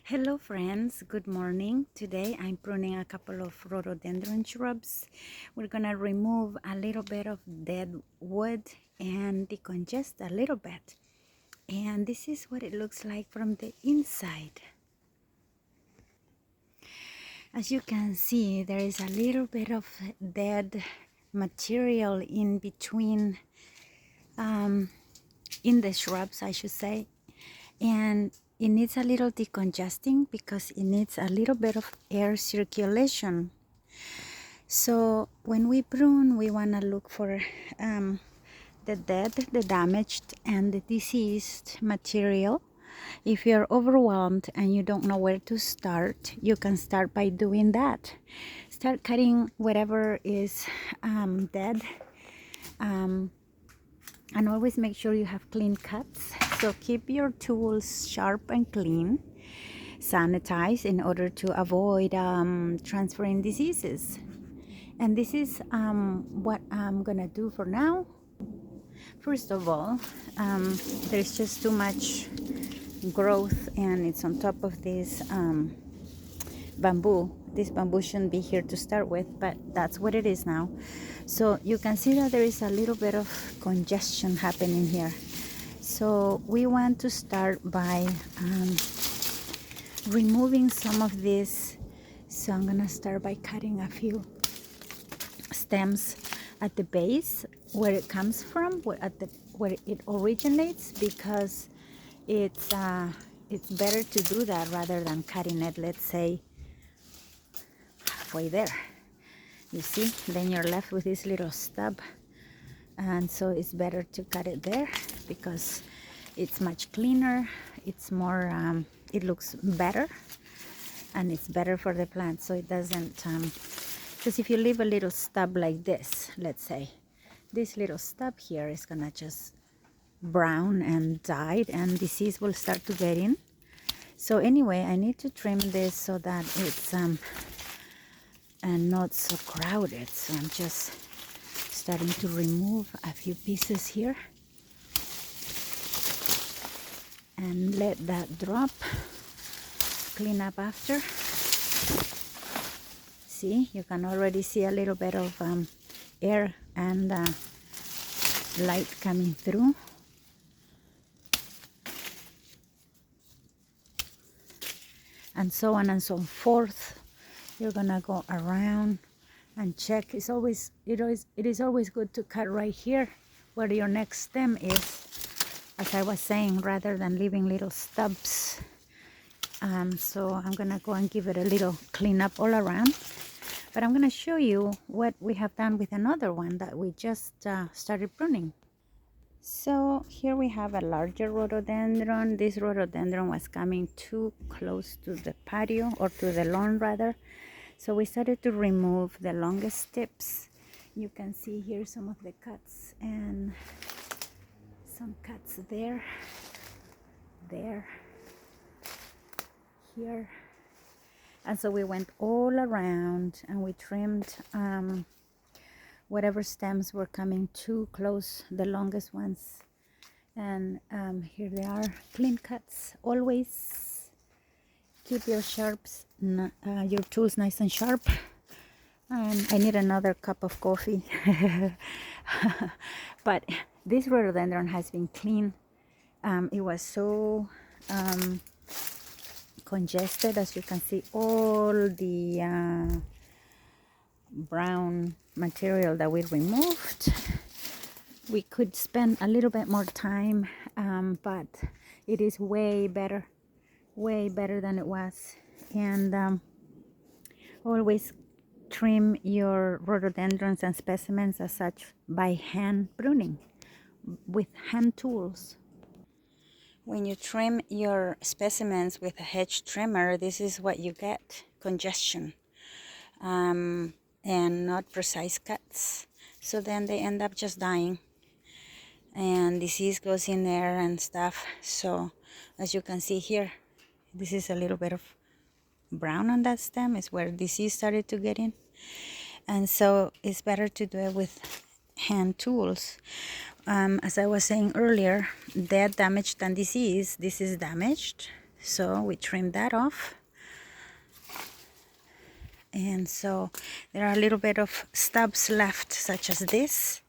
Hello friends, good morning. Today I'm pruning a couple of rhododendron shrubs. We're gonna remove a little bit of dead wood and decongest a little bit. And this is what it looks like from the inside. As you can see, there is a little bit of dead material in between, in the shrubs I should say, and it needs a little decongesting because it needs a little bit of air circulation. So when we prune, we want to look for the dead, the damaged, and the diseased material. If you're overwhelmed and you don't know where to start, you can start by doing that. Start cutting whatever is dead, and always make sure you have clean cuts. So keep your tools sharp and clean, sanitized in order to avoid transferring diseases. And this is what I'm gonna do for now. First of all, there's just too much growth and it's on top of this bamboo. This bamboo shouldn't be here to start with, but that's what it is now. So you can see that there is a little bit of congestion happening here. So we want to start by removing some of this. So I'm gonna start by cutting a few stems at the base where it comes from, where it originates, because it's better to do that rather than cutting it, let's say, halfway there. You see, then you're left with this little stub, and so it's better to cut it there because it's much cleaner, it's more it looks better, and it's better for the plant, so it doesn't because if you leave a little stub like this, let's say, this little stub here is gonna just brown and die, and disease will start to get in. So anyway, I need to trim this so that it's and not so crowded. So I'm just starting to remove a few pieces here and let that drop. Clean up after. See, you can already see a little bit of air and light coming through. And so on and so forth. You're gonna go around and check. It is always good to cut right here where your next stem is, as I was saying, rather than leaving little stubs. So I'm gonna go and give it a little cleanup all around. But I'm gonna show you what we have done with another one that we just started pruning. So here we have a larger rhododendron. This rhododendron was coming too close to the patio, or to the lawn rather. So we started to remove the longest tips. You can see here some of the cuts and some cuts there, here. And so we went all around and we trimmed whatever stems were coming too close, the longest ones. And here they are, clean cuts. Always keep your your tools nice and sharp. And I need another cup of coffee. But this rhododendron has been clean. It was so congested, as you can see, all the brown material that we removed. We could spend a little bit more time, but it is way better than it was. And always trim your rhododendrons and specimens as such by hand pruning with hand tools. When you trim your specimens with a hedge trimmer, this is what you get: congestion and not precise cuts. So then they end up just dying, and disease goes in there and stuff. So as you can see here, this is a little bit of brown on that stem, is where disease started to get in. And so it's better to do it with hand tools. As I was saying earlier, dead, damaged, and disease. This is damaged, So we trim that off. And so there are a little bit of stubs left, such as this.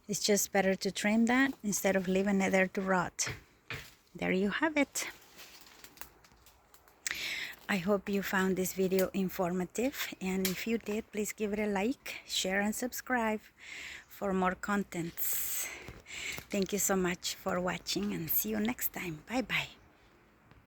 It's just better to trim that instead of leaving it there to rot. There you have it. I hope you found this video informative, and if you did, please give it a like, share, and subscribe for more contents. Thank you so much for watching, and see you next time. Bye bye.